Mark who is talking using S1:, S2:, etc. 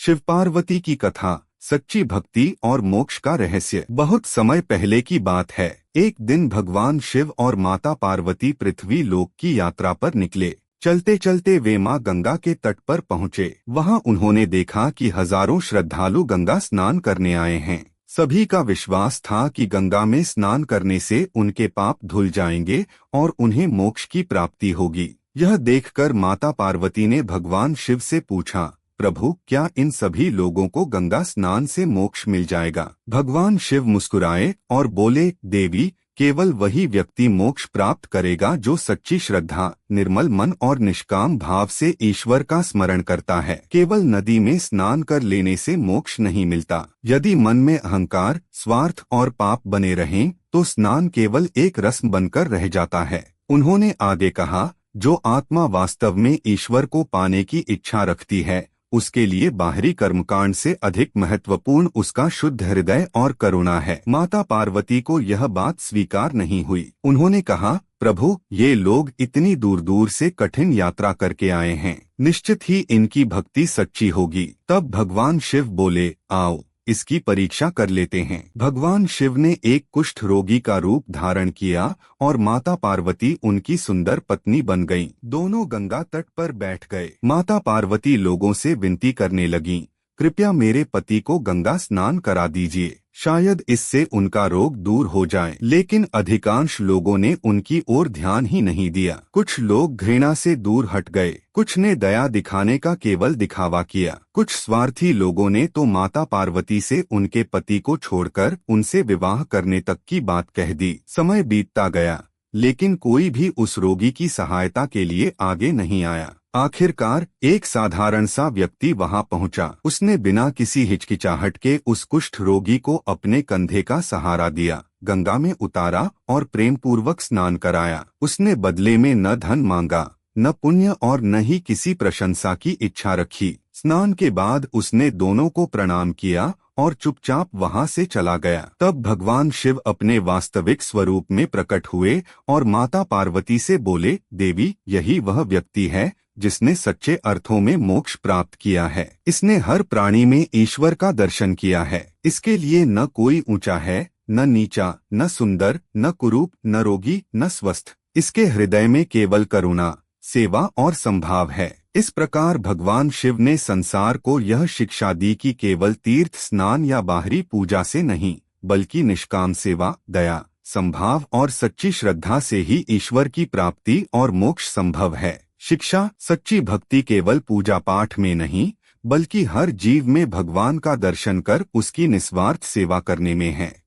S1: शिव पार्वती की कथा, सच्ची भक्ति और मोक्ष का रहस्य। बहुत समय पहले की बात है। एक दिन भगवान शिव और माता पार्वती पृथ्वी लोक की यात्रा पर निकले। चलते चलते वे मां गंगा के तट पर पहुँचे। वहां उन्होंने देखा कि हजारों श्रद्धालु गंगा स्नान करने आए हैं। सभी का विश्वास था कि गंगा में स्नान करने से उनके पाप धुल जाएंगे और उन्हें मोक्ष की प्राप्ति होगी। यह देखकर माता पार्वती ने भगवान शिव से पूछा, प्रभु, क्या इन सभी लोगों को गंगा स्नान से मोक्ष मिल जाएगा? भगवान शिव मुस्कुराए और बोले, देवी, केवल वही व्यक्ति मोक्ष प्राप्त करेगा जो सच्ची श्रद्धा, निर्मल मन और निष्काम भाव से ईश्वर का स्मरण करता है। केवल नदी में स्नान कर लेने से मोक्ष नहीं मिलता। यदि मन में अहंकार, स्वार्थ और पाप बने रहें, तो स्नान केवल एक रस्म बनकर रह जाता है। उन्होंने आगे कहा, जो आत्मा वास्तव में ईश्वर को पाने की इच्छा रखती है, उसके लिए बाहरी कर्मकांड से अधिक महत्वपूर्ण उसका शुद्ध हृदय और करुणा है। माता पार्वती को यह बात स्वीकार नहीं हुई। उन्होंने कहा, प्रभु, ये लोग इतनी दूर दूर से कठिन यात्रा करके आए हैं, निश्चित ही इनकी भक्ति सच्ची होगी। तब भगवान शिव बोले, आओ, इसकी परीक्षा कर लेते हैं। भगवान शिव ने एक कुष्ठ रोगी का रूप धारण किया और माता पार्वती उनकी सुंदर पत्नी बन गईं। दोनों गंगा तट पर बैठ गए। माता पार्वती लोगों से विनती करने लगीं, कृपया मेरे पति को गंगा स्नान करा दीजिए, शायद इससे उनका रोग दूर हो जाए। लेकिन अधिकांश लोगों ने उनकी ओर ध्यान ही नहीं दिया। कुछ लोग घृणा से दूर हट गए, कुछ ने दया दिखाने का केवल दिखावा किया। कुछ स्वार्थी लोगों ने तो माता पार्वती से उनके पति को छोड़कर उनसे विवाह करने तक की बात कह दी। समय बीतता गया, लेकिन कोई भी उस रोगी की सहायता के लिए आगे नहीं आया। आखिरकार एक साधारण सा व्यक्ति वहां पहुंचा। उसने बिना किसी हिचकिचाहट के उस कुष्ठ रोगी को अपने कंधे का सहारा दिया, गंगा में उतारा और प्रेम पूर्वक स्नान कराया। उसने बदले में न धन मांगा, न पुण्य और न ही किसी प्रशंसा की इच्छा रखी। स्नान के बाद उसने दोनों को प्रणाम किया और चुपचाप वहां से चला गया। तब भगवान शिव अपने वास्तविक स्वरूप में प्रकट हुए और माता पार्वती से बोले, देवी, यही वह व्यक्ति है जिसने सच्चे अर्थों में मोक्ष प्राप्त किया है। इसने हर प्राणी में ईश्वर का दर्शन किया है। इसके लिए न कोई ऊंचा है, न नीचा, न सुंदर, न कुरूप, न रोगी, न स्वस्थ। इसके हृदय में केवल करुणा, सेवा और संभाव है। इस प्रकार भगवान शिव ने संसार को यह शिक्षा दी कि केवल तीर्थ स्नान या बाहरी पूजा से नहीं, बल्कि निष्काम सेवा, दया, संभाव और सच्ची श्रद्धा से ही ईश्वर की प्राप्ति और मोक्ष संभव है। शिक्षा, सच्ची भक्ति केवल पूजा पाठ में नहीं, बल्कि हर जीव में भगवान का दर्शन कर उसकी निस्वार्थ सेवा करने में है।